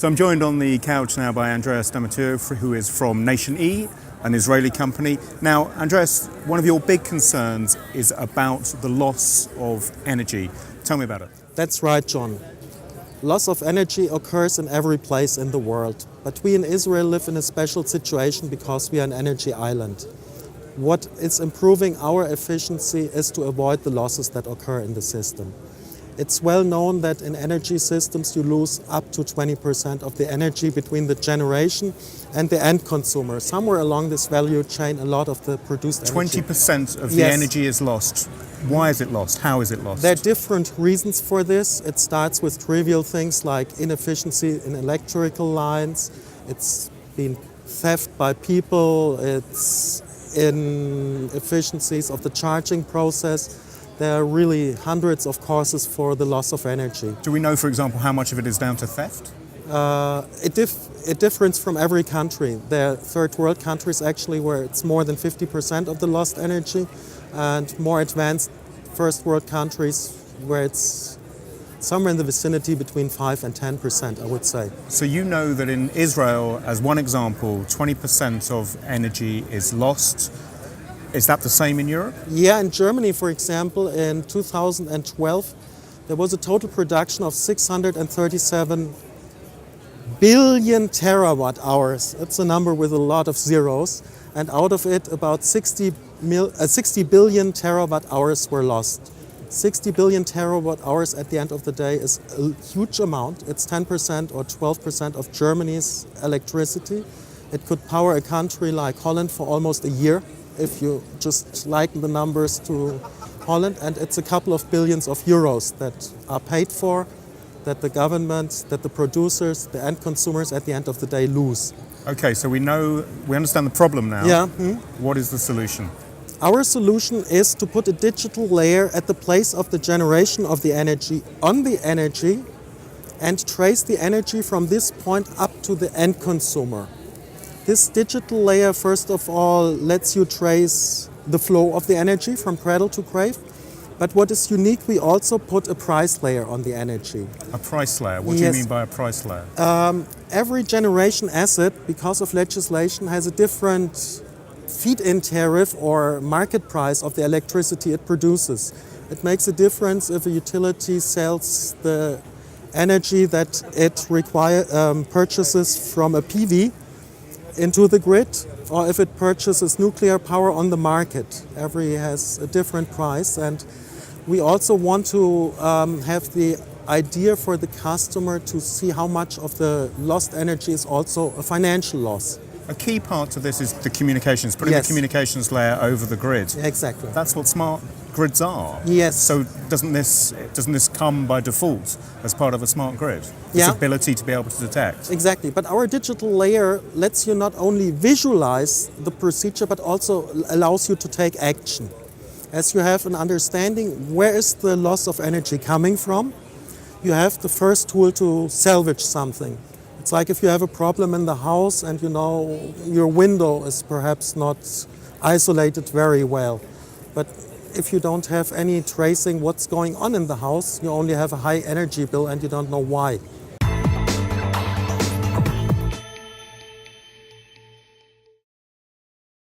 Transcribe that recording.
So I'm joined on the couch now by Andreas Stamatiou, who is from Nation-E, an Israeli company. Now, Andreas, one of your big concerns is about the loss of energy. Tell me about it. That's right, John. Loss of energy occurs in every place in the world. But we in Israel live in a special situation because we are an energy island. What is improving our efficiency is to avoid the losses that occur in the system. It's well known that in energy systems you lose up to 20% of the energy between the generation and the end consumer. Somewhere along this value chain, a lot of the produced energy. 20% of the energy is lost. Why is it lost? How is it lost? There are different reasons for this. It starts with trivial things like inefficiency in electrical lines. It's been theft by people. It's inefficiencies of the charging process. There are really hundreds of causes for the loss of energy. Do we know, for example, how much of it is down to theft? It differs from every country. There are third world countries actually where it's more than 50% of the lost energy, and more advanced first world countries where it's somewhere in the vicinity between 5 and 10%, I would say. So you know that in Israel, as one example, 20% of energy is lost. Is that the same in Europe? Yeah, in Germany, for example, in 2012, there was a total production of 637 billion terawatt hours. It's a number with a lot of zeros. And out of it, about 60 billion terawatt hours were lost. 60 billion terawatt hours at the end of the day is a huge amount. It's 10% or 12% of Germany's electricity. It could power a country like Holland for almost a year, if you just liken the numbers to Holland, and it's a couple of billions of euros that are paid for, that the government, that the producers, the end consumers at the end of the day lose. Okay, so we understand the problem now. Yeah. What is the solution? Our solution is to put a digital layer at the place of the generation of the energy on the energy and trace the energy from this point up to the end consumer. This digital layer, first of all, lets you trace the flow of the energy from cradle to grave. But what is unique, we also put a price layer on the energy. A price layer? What do you mean by a price layer? Every generation asset, because of legislation, has a different feed-in tariff or market price of the electricity it produces. It makes a difference if a utility sells the energy that it purchases from a PV into the grid, or if it purchases nuclear power on the market. Every has a different price, and we also want to have the idea for the customer to see how much of the lost energy is also a financial loss. A key part to this is the communications, putting the communications layer over the grid. Exactly. That's what smart grids are. Yes. So doesn't this come by default as part of a smart grid? This ability to be able to detect. Exactly. But our digital layer lets you not only visualize the procedure, but also allows you to take action. As you have an understanding where is the loss of energy coming from, you have the first tool to salvage something. It's like if you have a problem in the house and you know your window is perhaps not isolated very well. But if you don't have any tracing what's going on in the house, you only have a high energy bill and you don't know why.